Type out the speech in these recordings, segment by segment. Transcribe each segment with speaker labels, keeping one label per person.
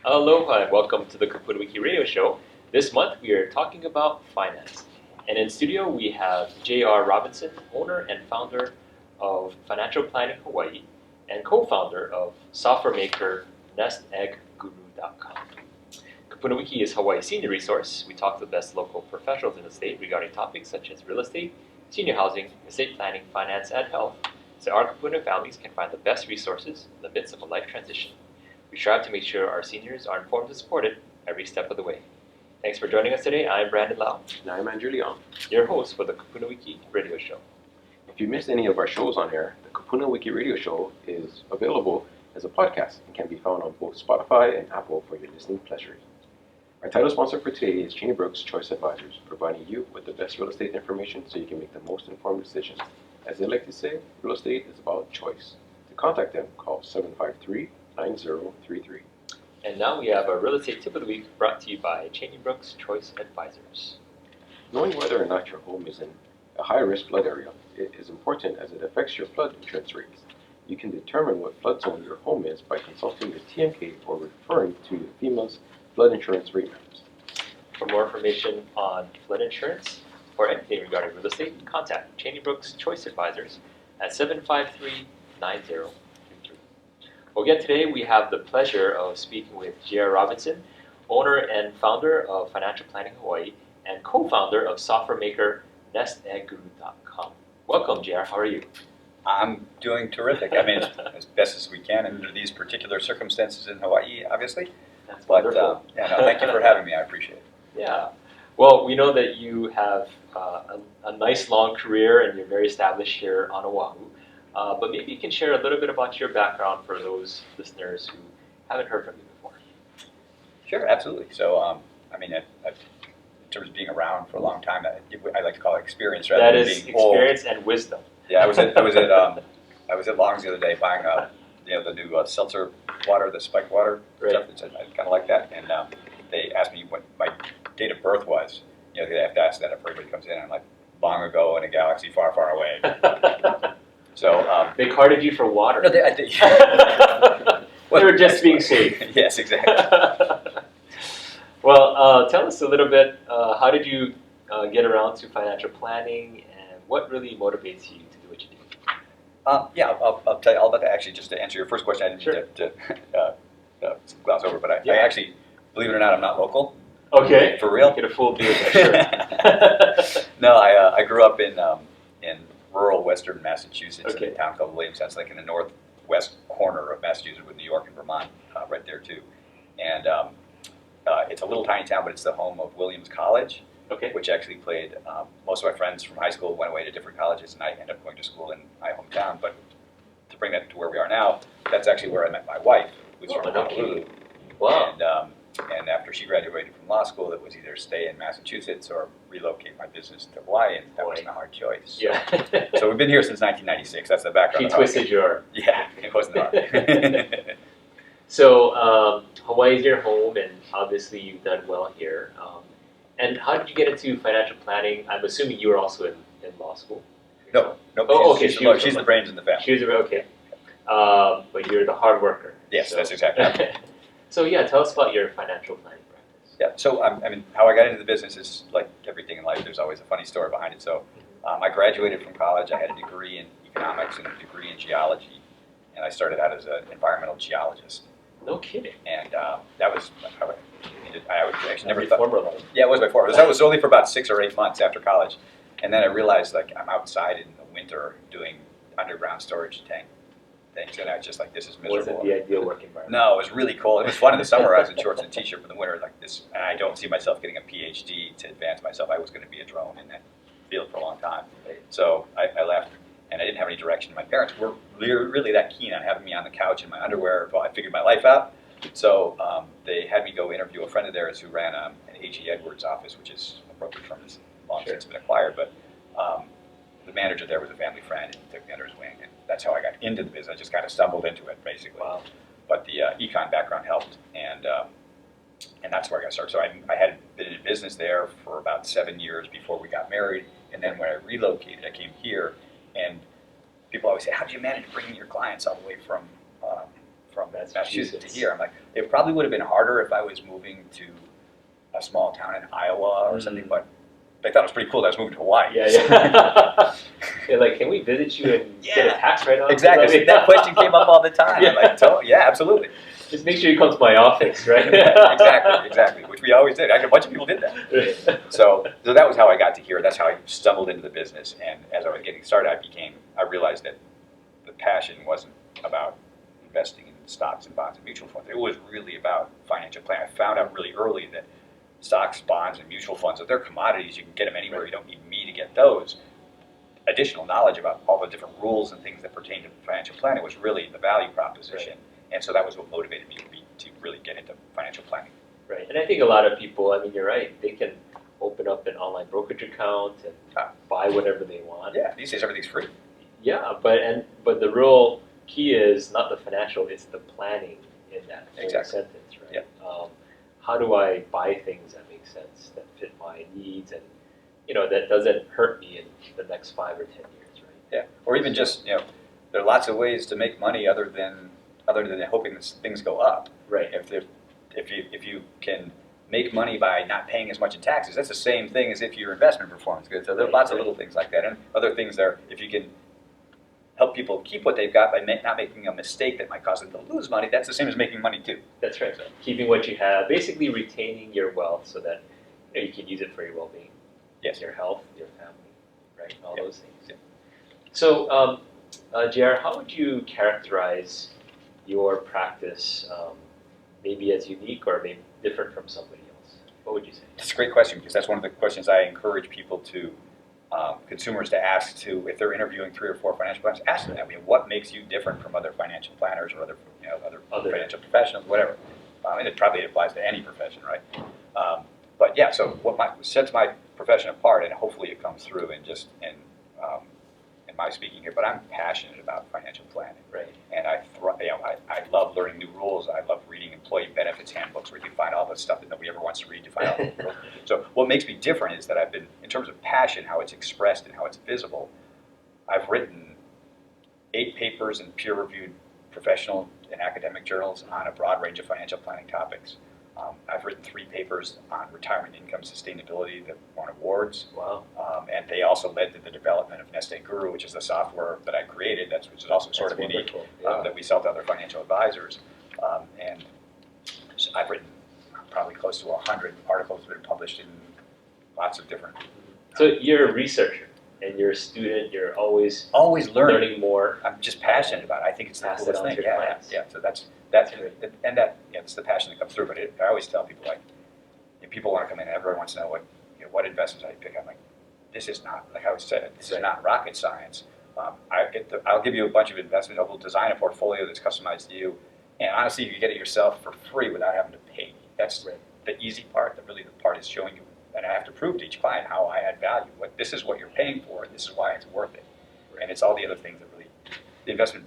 Speaker 1: Aloha and welcome to the KupunaWiki radio show. This month we are talking about finance. And in studio we have J.R. Robinson, owner and founder of Financial Planning Hawaii and co-founder of software maker NestEggGuru.com. KupunaWiki is Hawaii's senior resource. We talk to the best local professionals in the state regarding topics such as real estate, senior housing, estate planning, finance, and health, so our Kupuna families can find the best resources in the midst of a life transition. We strive to make sure our seniors are informed and supported every step of the way. Thanks for joining us today. I'm Brandon Lau,
Speaker 2: And I'm Andrew Leong.
Speaker 1: your host for the KupunaWiki radio show.
Speaker 2: If you missed any of our shows on air, the KupunaWiki radio show is available as a podcast and can be found on both Spotify and Apple for your listening pleasure. Our title sponsor for today is Cheney Brooks Choice Advisors, providing you with the best real estate information so you can make the most informed decisions. As they like to say, real estate is about choice. To contact them, call 753-9033.
Speaker 1: And now we have a real estate tip of the week brought to you by Cheney Brooks Choice Advisors.
Speaker 2: Knowing whether or not your home is in a high-risk flood area is important as it affects your flood insurance rates. You can determine what flood zone your home is by consulting your TMK or referring to FEMA's flood insurance rate maps.
Speaker 1: For more information on flood insurance or anything regarding real estate, contact Cheney Brooks Choice Advisors at 753-9033. Well, again, today we have the pleasure of speaking with J.R. Robinson, owner and founder of Financial Planning Hawaii and co-founder of software maker NestEggGuru.com. Welcome, J.R. How are you?
Speaker 3: I'm doing terrific. I mean, as best as we can under these particular circumstances in Hawaii, obviously.
Speaker 1: That's
Speaker 3: But
Speaker 1: wonderful.
Speaker 3: thank you for having me. I appreciate it.
Speaker 1: Yeah. Well, we know that you have a nice long career and you're very established here on Oahu. But maybe you can share a little bit about your background for those listeners who haven't heard from you before.
Speaker 3: Sure, absolutely. So, in terms of being around for a long time, I like to call it experience rather
Speaker 1: That
Speaker 3: than
Speaker 1: is
Speaker 3: being old.
Speaker 1: experience and wisdom.
Speaker 3: Yeah, I was at Long's the other day buying the new seltzer water, the spiked water
Speaker 1: Right.
Speaker 3: stuff. I kind of like that, and they asked me what my date of birth was. You know, they have to ask that if everybody comes in. I'm like, long ago in a galaxy far, far away. So
Speaker 1: They carded you for water.
Speaker 3: no,
Speaker 1: They were just being safe.
Speaker 3: Yes, exactly.
Speaker 1: Well, tell us a little bit, how did you get around to financial planning and what really motivates you to do what you do?
Speaker 3: I'll tell you all about that. Actually, just to answer your first question, I didn't mean to gloss over, but I actually, believe it or not, I'm not local.
Speaker 1: Okay.
Speaker 3: For real?
Speaker 1: Get a full view of that, sure.
Speaker 3: No, I grew up in rural western Massachusetts
Speaker 1: Okay.
Speaker 3: in a town called Williamstown. It's like in the northwest corner of Massachusetts with New York and Vermont, right there too. And it's a little tiny town, but it's the home of Williams College,
Speaker 1: Okay.
Speaker 3: which actually played. Most of my friends from high school went away to different colleges, and I ended up going to school in my hometown. But to bring that to where we are now, that's actually where I met my wife, who's from
Speaker 1: no kidding.
Speaker 3: Honolulu.
Speaker 1: Wow.
Speaker 3: And after she graduated from law school, it was either stay in Massachusetts or relocate my business to Hawaii, and that wasn't a hard choice.
Speaker 1: Yeah.
Speaker 3: So we've been here since 1996. That's the background.
Speaker 1: She
Speaker 3: of how-
Speaker 1: twisted your arm.
Speaker 3: Yeah, it wasn't hard.
Speaker 1: So Hawaii is your home, and obviously you've done well here. And how did you get into financial planning? I'm assuming you were also in law school.
Speaker 3: No.
Speaker 1: Oh, okay,
Speaker 3: She's the brains in the family.
Speaker 1: She was okay. But you're the hard worker.
Speaker 3: Yes,
Speaker 1: so.
Speaker 3: that's exactly right.
Speaker 1: So yeah, tell us about your financial planning practice.
Speaker 3: Yeah, so how I got into the business is like everything in life. There's always a funny story behind it. So I graduated from college. I had a degree in economics and a degree in geology, and I started out as an environmental geologist.
Speaker 1: No kidding.
Speaker 3: And that was how I would actually never
Speaker 1: Your
Speaker 3: thought.
Speaker 1: former life.
Speaker 3: Yeah, it was my former. That was only for about 6 or 8 months after college, and then I realized like I'm outside in the winter doing underground storage tank things, and I was just like, this is miserable.
Speaker 1: Wasn't the ideal work environment.
Speaker 3: No, it was really cold. It was fun in the summer. I was in shorts and a t-shirt. For the winter, like this, and I don't see myself getting a PhD to advance myself. I was going to be a drone in that field for a long time. So I left, and I didn't have any direction. My parents were really that keen on having me on the couch in my underwear while I figured my life out. So they had me go interview a friend of theirs who ran an A.G. Edwards office, which is a brokerage firm that's long since been acquired. But the manager there was a family friend, and he took me under his wing, and that's how I got into the business. I just kind of stumbled into it, basically.
Speaker 1: Wow.
Speaker 3: But the econ background helped, and that's where I got started. So I had been in business there for about 7 years before we got married, and then when I relocated, I came here, and people always say, "How do you manage bringing your clients all the way from Massachusetts to here?" I'm like, It probably would have been harder if I was moving to a small town in Iowa or something, but they thought it was pretty cool that I was moving to Hawaii.
Speaker 1: Yeah. They're like, can we visit you and get a tax write-off?
Speaker 3: Exactly. That question came up all the time. I'm like, yeah, absolutely.
Speaker 1: Just make sure you come to my office, right?
Speaker 3: Exactly. Which we always did. A bunch of people did that. So that was how I got to here. That's how I stumbled into the business. And as I was getting started, I realized that the passion wasn't about investing in stocks and bonds and mutual funds. It was really about financial planning. I found out really early that stocks, bonds, and mutual funds, if they're commodities, you can get them anywhere. You don't need me to get those. Additional knowledge about all the different rules and things that pertain to financial planning was really the value proposition. And so that was what motivated me to really get into financial planning.
Speaker 1: Right. And I think a lot of people, I mean, you're right, they can open up an online brokerage account and buy whatever they want.
Speaker 3: Yeah, these days everything's free.
Speaker 1: Yeah, but the real key is not the financial, it's the planning in that whole sentence, right?
Speaker 3: Yeah.
Speaker 1: How do I buy things that make sense, that fit my needs, and that doesn't hurt me in the next 5 or 10 years, right?
Speaker 3: Yeah, or even just there are lots of ways to make money other than hoping that things go up.
Speaker 1: Right.
Speaker 3: If you can make money by not paying as much in taxes, that's the same thing as if your investment performs good. So there are lots of little things like that, and other things there. If you can help people keep what they've got by not making a mistake that might cause them to lose money, that's the same as making money too.
Speaker 1: That's right. So keeping what you have, basically retaining your wealth so that you can use it for your well-being, your health, your family, right? All those things.
Speaker 3: Yeah.
Speaker 1: So, JR, how would you characterize your practice, maybe as unique or maybe different from somebody else? What would you say?
Speaker 3: That's a great question, because that's one of the questions I encourage people to consumers to ask to if they're interviewing 3 or 4 financial planners. Ask them that. What makes you different from other financial planners or other financial professionals, whatever. And it probably applies to any profession, right? But yeah, so what sets my profession apart, and hopefully it comes through in my speaking here, but I'm passionate about financial planning.
Speaker 1: Right.
Speaker 3: And I love learning new rules. I love reading employee benefits handbooks where you can find all the stuff that nobody ever wants to read to find out. So what makes me different is that I've been, in terms of passion, how it's expressed and how it's visible, I've written 8 papers in peer-reviewed professional and academic journals on a broad range of financial planning topics. I've written 3 papers on retirement income sustainability that won awards.
Speaker 1: Wow.
Speaker 3: And they also led to the development of Nest Egg Guru, which is the software that I created, which is also sort of unique, that we sell to other financial advisors. And so I've written probably close to 100 articles that have been published in lots of different...
Speaker 1: So you're a researcher and you're a student, you're always
Speaker 3: learning
Speaker 1: more.
Speaker 3: I'm just passionate about it. I think it's the
Speaker 1: Pass it
Speaker 3: coolest
Speaker 1: on
Speaker 3: thing.
Speaker 1: to your clients.
Speaker 3: Yeah. So that's it's the passion that comes through. But I always tell people, like, if people want to come in, everyone wants to know what investments I pick. I'm like, this is not, like I said, this is not rocket science. I'll give you a bunch of investments. We'll design a portfolio that's customized to you. And honestly, you get it yourself for free without having to pay me. That's the easy part. The part is showing you, and I have to prove to each client how I add value. This is what you're paying for, and this is why it's worth it. And it's all the other things that really, the investment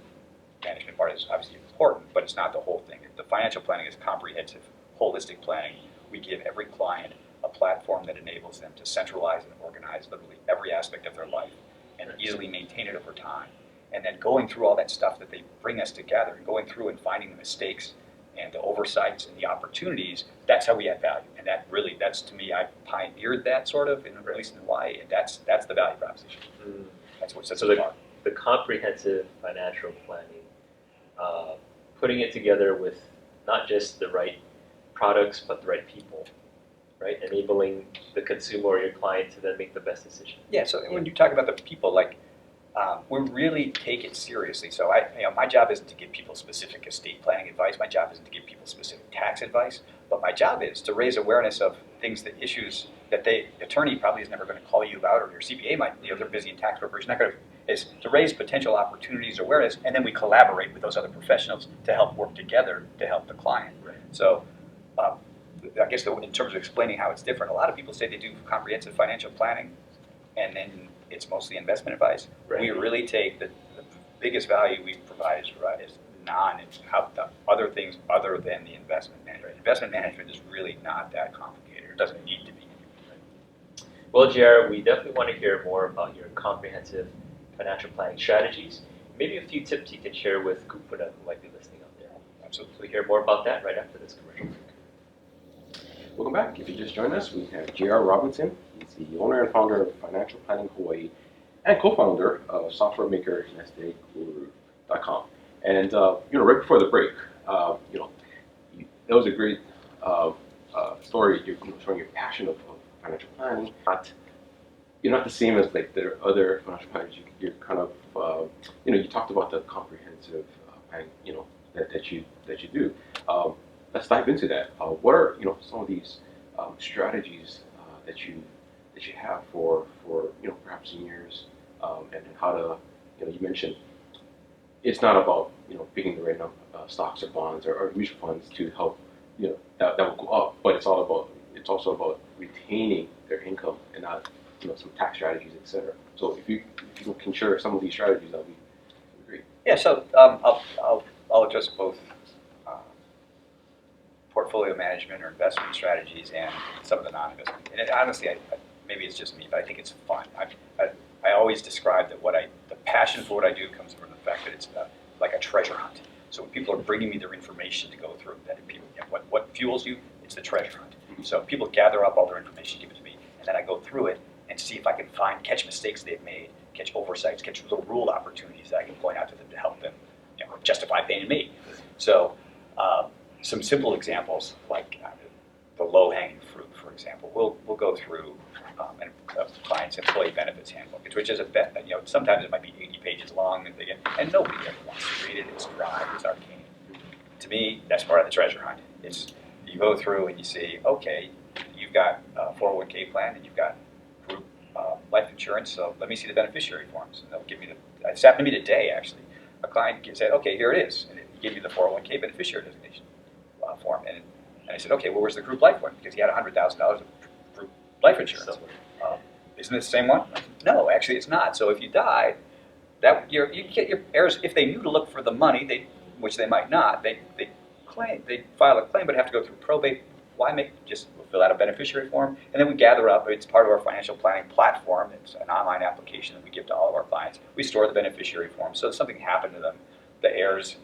Speaker 3: management part is obviously important, but it's not the whole thing. The financial planning is comprehensive, holistic planning. We give every client a platform that enables them to centralize and organize literally every aspect of their life and easily maintain it over time. And then going through all that stuff that they bring us together and going through and finding the mistakes and the oversights and the opportunities, that's how we add value. And that's to me, I pioneered that sort of, at least in Hawaii, and that's the value proposition. That's what sets it apart.
Speaker 1: The comprehensive financial planning, putting it together with not just the right products, but the right people, right? Enabling the consumer or your client to then make the best decision.
Speaker 3: Yeah, so when you talk about the people, like, we really take it seriously. So my job isn't to give people specific estate planning advice. My job isn't to give people specific tax advice. But my job is to raise awareness of issues that the attorney probably is never going to call you about, or your CPA might, they're busy in tax preparation, not going to, is to raise potential opportunities, awareness, and then we collaborate with those other professionals to help work together to help the client.
Speaker 1: Right.
Speaker 3: So I guess in terms of explaining how it's different, a lot of people say they do comprehensive financial planning, and then it's mostly investment advice.
Speaker 1: Right.
Speaker 3: We really take the biggest value we provide is other things other than the investment management. Right. Investment management is really not that complicated. It doesn't need to be.
Speaker 1: Well, JR, we definitely want to hear more about your comprehensive financial planning strategies. Maybe a few tips you can share with Kupuna who might be listening out there. So we'll hear more about that right after this commercial break.
Speaker 2: Welcome back. If you just joined us, we have J.R. Robinson. He's the owner and founder of Financial Planning Hawaii and co-founder of software maker NestEggGuru.com. And right before the break, that was a great story. You're showing your passion of financial planning. You're not the same as like the other financial planners. You're kind of you talked about the comprehensive planning that you do. Let's dive into that. What are some of these strategies that you have for perhaps seniors, and how to you mentioned it's not about picking the right stocks or bonds or mutual funds to help that will go up, but it's also about retaining their income and not some tax strategies, etc. So if you can share some of these strategies, that would be great.
Speaker 3: Yeah, so I'll address both portfolio management or investment strategies and some of the non-investment. And honestly, maybe it's just me, but I think it's fun. I always describe that the passion for what I do comes from the fact that it's like a treasure hunt. So when people are bringing me their information to go through, what fuels you? It's the treasure hunt. So people gather up all their information, give it to me, and then I go through it and see if I can catch mistakes they've made, catch oversights, catch little rule opportunities that I can point out to them to help them justify paying me. So some simple examples like the low-hanging fruit, for example. We'll go through a client's employee benefits handbook, which is sometimes it might be 80 pages long, and nobody ever wants to read it. It's dry, it's arcane. To me, that's part of the treasure hunt. You go through and you see, okay, you've got a 401k plan and you've got group life insurance, so let me see the beneficiary forms. And they'll give me it's happened to me today, actually. A client said, okay, here it is. And it gave me the 401k beneficiary designation form. And I said, okay, well, where's the group life one? Because he had $100,000 of group life insurance. Isn't it the same one? No, actually, it's not. So if you died, you get your heirs, if they knew to look for the money, which they might not, they file a claim, but have to go through probate. Why we'll fill out a beneficiary form, and then we gather up. It's part of our financial planning platform. It's an online application that we give to all of our clients. We store the beneficiary form, so if something happened to them, the heirs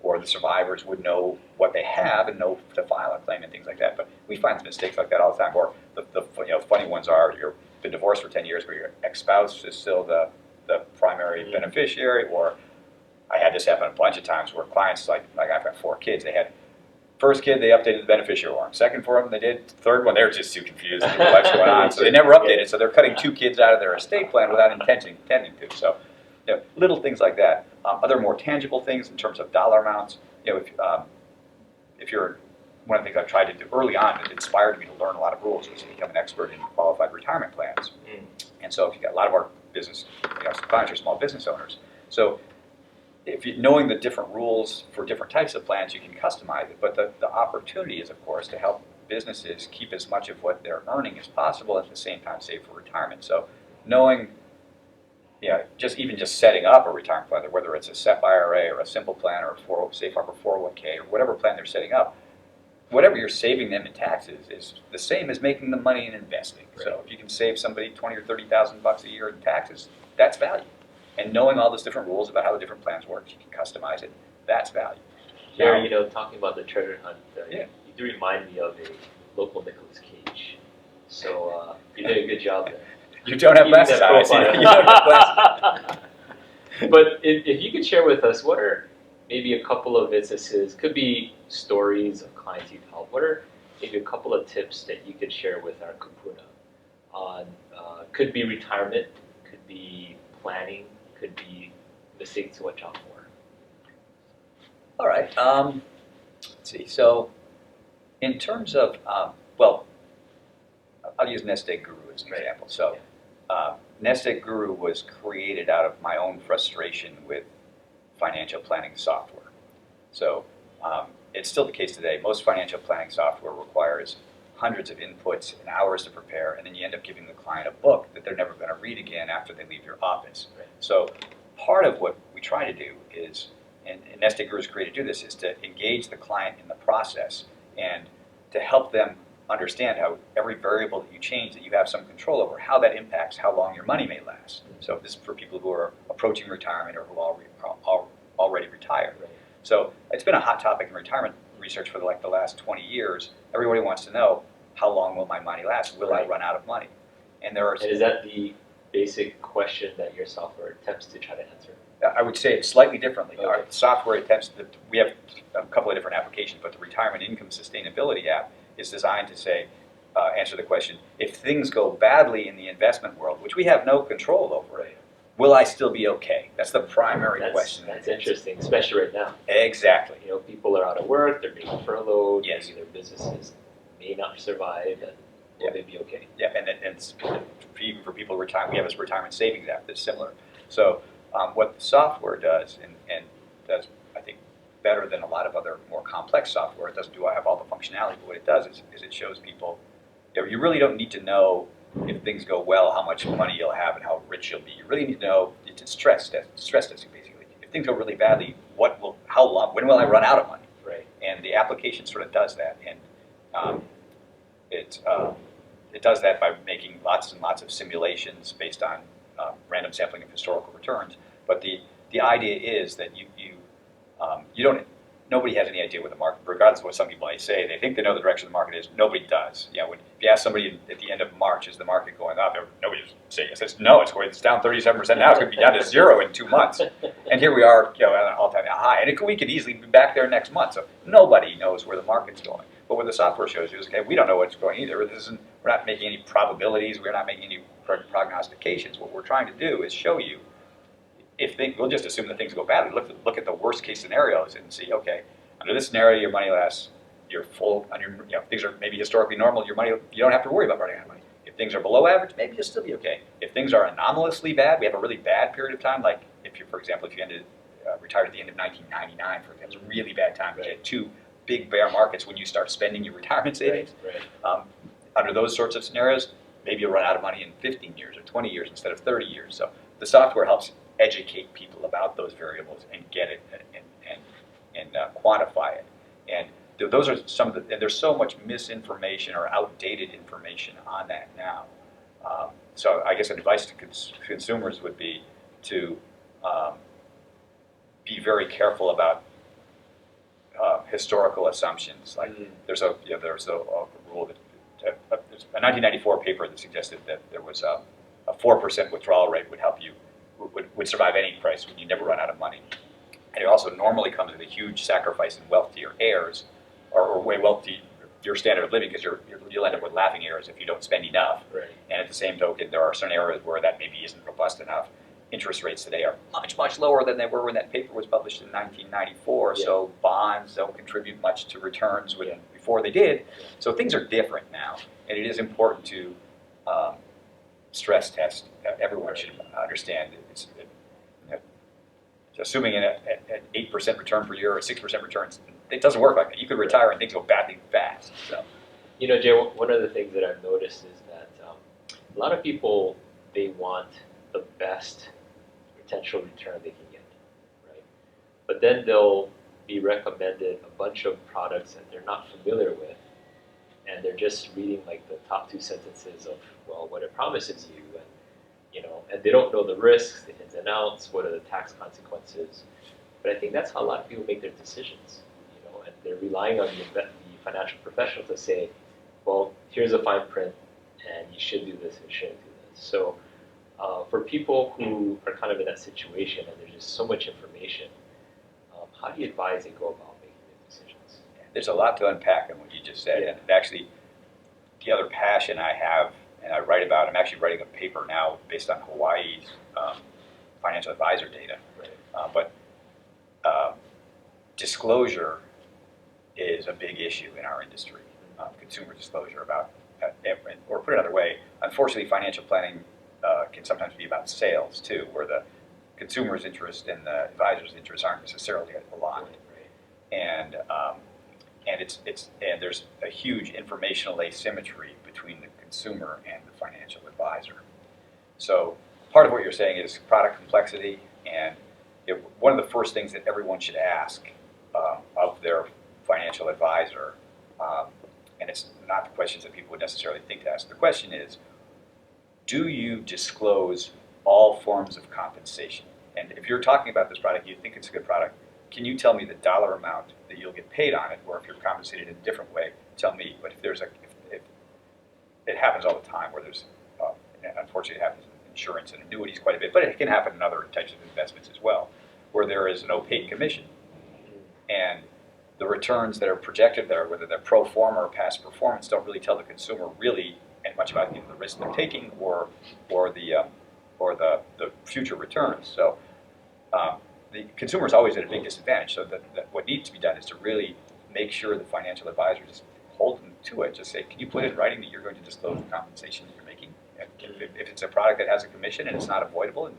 Speaker 3: or the survivors would know what they have and know to file a claim and things like that. But we find mistakes like that all the time. Or the funny ones are you've been divorced for 10 years, but your ex-spouse is still the primary beneficiary. Or I had this happen a bunch of times where clients, like I've got 4 kids, they had first kid, they updated the beneficiary form. Second for them, they did. Third one, they were just too confused. What's going on? So they never updated. So they're cutting 2 kids out of their estate plan without intending to. So little things like that. Other more tangible things in terms of dollar amounts. If you're one of the things I've tried to do early on, it inspired me to learn a lot of rules, was to become an expert in qualified retirement plans. And so if you got a lot of our business, clients are small business owners. So knowing the different rules for different types of plans, you can customize it. But the opportunity is, of course, to help businesses keep as much of what they're earning as possible, at the same time save for retirement. So knowing, just setting up a retirement plan, whether it's a SEP IRA or a simple plan or a safe harbor 401k or whatever plan they're setting up, whatever you're saving them in taxes is the same as making the money in investing. Right. So if you can save somebody $20,000 or $30,000 a year in taxes, that's value. And knowing all those different rules about how the different plans work, you can customize it. That's value.
Speaker 1: Jerry, talking about the treasure hunt, you do remind me of a local Nicolas Cage. So you did a good job there.
Speaker 3: You don't have glasses on. You don't have glasses.
Speaker 1: But if you could share with us, what are maybe a couple of instances, could be stories of clients you've helped, what are maybe a couple of tips that you could share with our Kupuna on, could be retirement, could be planning, could be mistakes to watch out for?
Speaker 3: All right. Let's see. So in terms of, I'll use Nest Egg Guru as an example. So Nest Egg Guru was created out of my own frustration with financial planning software. So it's still the case today. Most financial planning software requires hundreds of inputs and hours to prepare, and then you end up giving the client a book that they're never going to read again after they leave your office. Right. So part of what we try to do is, and Nest Egg Guru is created to do this, is to engage the client in the process and to help them understand how every variable that you change that you have some control over, how that impacts how long your money may last. So this is for people who are approaching retirement or who are already retired. Right. So it's been a hot topic in retirement research for the last 20 years. Everybody wants to know, how long will my money last? Will I run out of money? And there are.
Speaker 1: And is that the basic question that your software attempts to try to answer?
Speaker 3: I would say it slightly differently.
Speaker 1: Okay.
Speaker 3: Our software attempts we have a couple of different applications, but the Retirement Income Sustainability app is designed to say, answer the question, if things go badly in the investment world, which we have no control over, will I still be okay? That's the primary question.
Speaker 1: That's interesting, especially right now.
Speaker 3: Exactly.
Speaker 1: You know, people are out of work, they're being furloughed,
Speaker 3: Yes.
Speaker 1: maybe their businesses may not survive, and will they be okay?
Speaker 3: Yeah, and it's, even for people retiring, we have this retirement savings app that's similar. So what the software does, and does, I think, better than a lot of other more complex software, it doesn't have all the functionality, but what it does is it shows people, you really don't need to know if things go well, how much money you'll have and how rich you'll be. You really need to know, it's stress testing basically. If things go really badly, when will I run out of money?
Speaker 1: Right.
Speaker 3: And the application sort of does that. And it does that by making lots and lots of simulations based on random sampling of historical returns. But the idea is that nobody has any idea what the market, regardless of what some people may say, they think they know the direction of the market is. Nobody does. If you ask somebody at the end of March, is the market going up? Nobody says no. It's down 37% now. It's going to be down to 0 in 2 months. And here we are, at an all-time high. And we could easily be back there next month. So nobody knows where the market's going. But what the software shows you is, okay, we don't know what's going either. We're not making any probabilities. We're not making any prognostications. What we're trying to do is show you, we'll just assume that things go badly. Look at the worst case scenarios and see, okay, under this scenario, your money lasts, you're full, things are maybe historically normal, your money, you don't have to worry about running out of money. If things are below average, maybe you'll still be okay. If things are anomalously bad, we have a really bad period of time, like for example, if you retired at the end of 1999, for example, it's a really bad time because you had 2 big bear markets when you start spending your retirement savings. Right. Under those sorts of scenarios, maybe you'll run out of money in 15 years or 20 years instead of 30 years. So the software helps educate people about those variables and get it and quantify it. And those are and there's so much misinformation or outdated information on that now. So I guess advice to consumers would be to be very careful about historical assumptions. Like there's a rule that there's a 1994 paper that suggested that there was a 4% withdrawal rate would survive any price when you never run out of money. And it also normally comes with a huge sacrifice in wealth to your heirs, or wealth to your standard of living, because you'll end up with laughing heirs if you don't spend enough. Right. And at the same token, there are certain areas where that maybe isn't robust enough. Interest rates today are much, much lower than they were when that paper was published in 1994. Yeah. So bonds don't contribute much to returns before they did. Yeah. So things are different now, and it is important to stress test. Everyone should understand assuming an 8% return per year or 6% returns, it doesn't work like that. You could retire and things go badly fast. So,
Speaker 1: Jay, one of the things that I've noticed is that a lot of people, they want the best potential return they can get, right? But then they'll be recommended a bunch of products that they're not familiar with, and they're just reading like the top 2 sentences of, well, what it promises you, and they don't know the risks, the ins and outs, what are the tax consequences. But I think that's how a lot of people make their decisions, and they're relying on the financial professional to say, well, here's a fine print, and you should do this and you shouldn't do this. So for people who are kind of in that situation and there's just so much information, how do you advise they go about making these decisions?
Speaker 3: There's a lot to unpack in what you just said. Yeah. And actually, the other passion I have, and I write about, I'm actually writing a paper now based on Hawaii's financial advisor data. Right. But disclosure is a big issue in our industry. Consumer disclosure about, or put it another way, unfortunately, financial planning can sometimes be about sales too, where the consumer's interest and the advisor's interests aren't necessarily aligned. Right. And there's a huge informational asymmetry between the consumer and the financial advisor. So part of what you're saying is product complexity, and one of the first things that everyone should ask of their financial advisor, and it's not the questions that people would necessarily think to ask. The question is, do you disclose all forms of compensation? And if you're talking about this product, you think it's a good product, can you tell me the dollar amount that you'll get paid on it, or if you're compensated in a different way, tell me. But if it happens all the time where there's, unfortunately it happens in insurance and annuities quite a bit, but it can happen in other types of investments as well, where there is an opaque commission. And the returns that are projected there, whether they're pro forma or past performance, don't really tell the consumer really much about the risk they're taking or the future returns. So the consumer is always at a big disadvantage. So that what needs to be done is to really make sure the financial advisor just hold them to it. Just say, can you put in writing that you're going to disclose the compensation that you're making? If it's a product that has a commission and it's not avoidable, and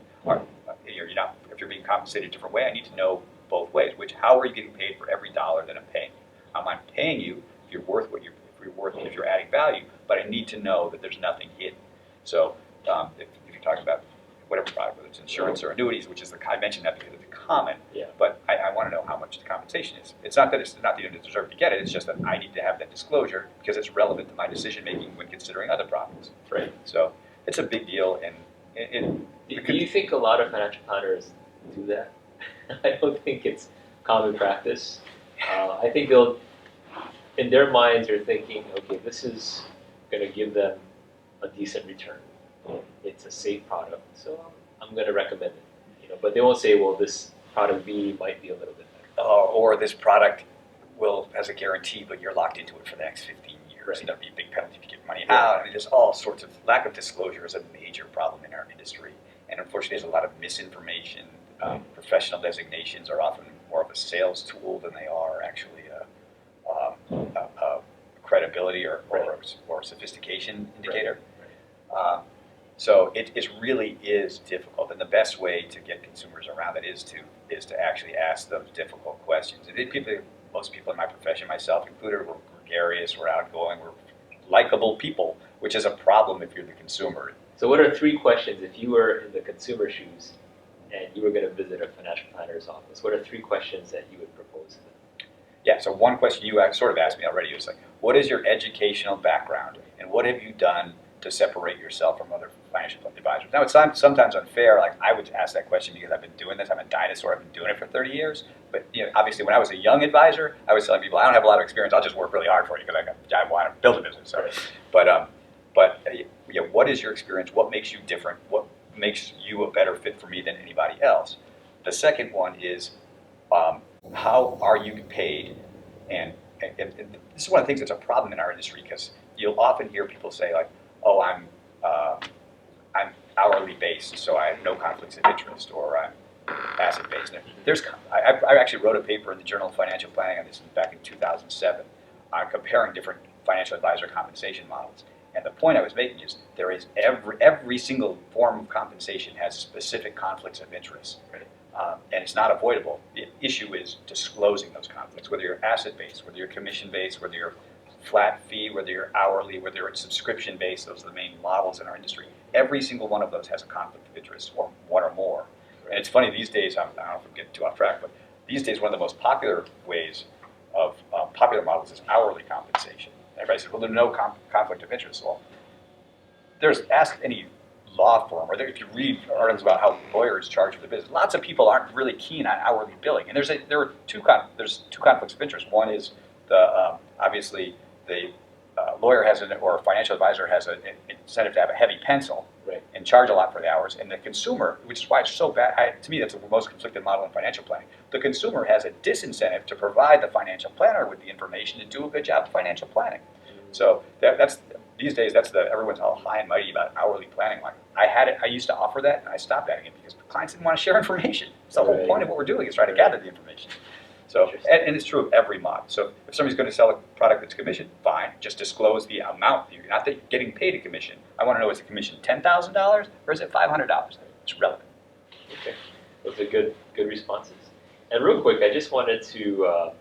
Speaker 3: if you're being compensated a different way, I need to know both ways. How are you getting paid for every dollar that I'm paying? I'm paying you if you're worth if you're adding value, but I need to know that there's nothing hidden. So if you're talking about whatever product, whether it's insurance or annuities, which is I mentioned that because it's common, but I want to know how much the compensation is. It's not that you don't deserve to get it. It's just that I need to have that disclosure because it's relevant to my decision making when considering other products.
Speaker 1: Right.
Speaker 3: So it's a big deal. And
Speaker 1: do you think a lot of financial planners do that? I don't think it's common practice. I think in their minds, they're thinking, okay, this is going to give them a decent return. It's a safe product, so I'm going to recommend it. But they won't say, well, this product B might be a little bit better.
Speaker 3: Or this product has a guarantee, but you're locked into it for the next 15 years.
Speaker 1: Right.
Speaker 3: And there'll be a big penalty if you give money out. I mean, there's all sorts of lack of disclosure is a major problem in our industry. And unfortunately, there's a lot of misinformation. Professional designations are often more of a sales tool than they are actually a credibility or sophistication indicator.
Speaker 1: Right.
Speaker 3: So it really is difficult, and the best way to get consumers around it is to actually ask those difficult questions. Most people in my profession, myself included, we're gregarious, we're outgoing, we're likable people, which is a problem if you're the consumer.
Speaker 1: So what are 3 questions if you were in the consumer shoes and you were going to visit a financial planner's office? What are 3 questions that you would propose to them?
Speaker 3: Yeah, so one question you sort of asked me already is like, what is your educational background, and what have you done to separate yourself from other financial advisors? Now, it's sometimes unfair. Like, I would ask that question because I've been doing this. I'm a dinosaur. I've been doing it for 30 years. But obviously, when I was a young advisor, I was telling people, I don't have a lot of experience. I'll just work really hard for you because I want to build a business. So, but what is your experience? What makes you different? What makes you a better fit for me than anybody else? The second one is, how are you paid? And this is one of the things that's a problem in our industry, because you'll often hear people say, like, oh, I'm hourly based, so I have no conflicts of interest, or I'm asset based. I actually wrote a paper in the Journal of Financial Planning on this back in 2007, comparing different financial advisor compensation models. And the point I was making is there is every single form of compensation has specific conflicts of interest.
Speaker 1: Right.
Speaker 3: And it's not avoidable. The issue is disclosing those conflicts, whether you're asset-based, whether you're commission-based, whether you're flat fee, whether you're hourly, whether you're subscription-based. Those are the main models in our industry. Every single one of those has a conflict of interest, or one or more. And it's funny, these days, I don't know if I'm getting too off track, but these days one of the most popular ways of popular models is hourly compensation. Everybody says, well, there's no conflict of interest. Well, ask any law firm, or if you read articles about how lawyers charge for the business, lots of people aren't really keen on hourly billing. And there's two conflicts of interest. One is obviously the lawyer or a financial advisor has an incentive to have a heavy pencil,
Speaker 1: right,
Speaker 3: and charge a lot for the hours. And the consumer, which is why it's so bad, to me that's the most conflicted model in financial planning. The consumer has a disincentive to provide the financial planner with the information to do a good job of financial planning. So that's these days, everyone's all high and mighty about hourly planning. Like, I used to offer that, and I stopped adding it because clients didn't want to share information. It's the whole point of what we're doing is trying to gather the information. So, and it's true of every model. So if somebody's going to sell a product that's commissioned, fine, just disclose the amount. Not that you're getting paid a commission. I want to know, is the commission $10,000 or is it $500? It's relevant.
Speaker 1: Okay, those are good responses. And real quick, I just wanted to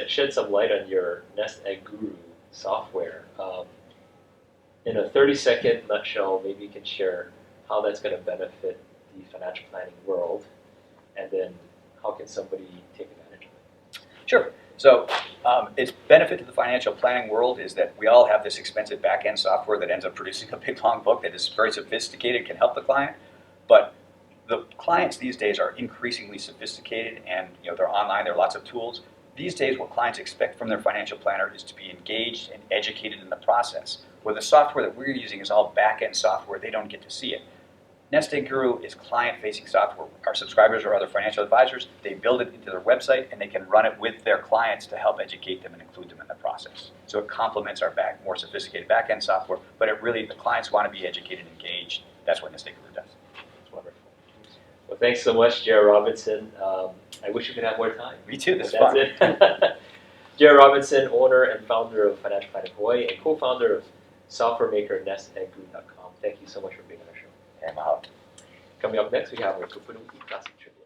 Speaker 1: shed some light on your Nest Egg Guru software. In a 30-second nutshell, maybe you can share how that's going to benefit the financial planning world, and then how can somebody take advantage of it?
Speaker 3: Sure. So its benefit to the financial planning world is that we all have this expensive back-end software that ends up producing a big, long book that is very sophisticated, can help the client. But the clients these days are increasingly sophisticated, and they're online. There are lots of tools. These days, what clients expect from their financial planner is to be engaged and educated in the process. Where the software that we're using is all back-end software, they don't get to see it. Nest Egg Guru is client-facing software. Our subscribers are other financial advisors. They build it into their website, and they can run it with their clients to help educate them and include them in the process. So it complements our more sophisticated back-end software, but the clients want to be educated and engaged. That's what Nest Egg Guru does.
Speaker 1: That's wonderful. Well, thanks so much, Jared Robinson. I wish we could have more time.
Speaker 3: Me too. This is
Speaker 1: That's
Speaker 3: fun.
Speaker 1: it. Jared Robinson, owner and founder of Financial Planning Hawaii, and co-founder of software maker nestegguru.com. Thank you so much for being on our show.
Speaker 3: Hey, mahalo.
Speaker 1: Coming up next, we have our KupunaWiki Classic Trivia.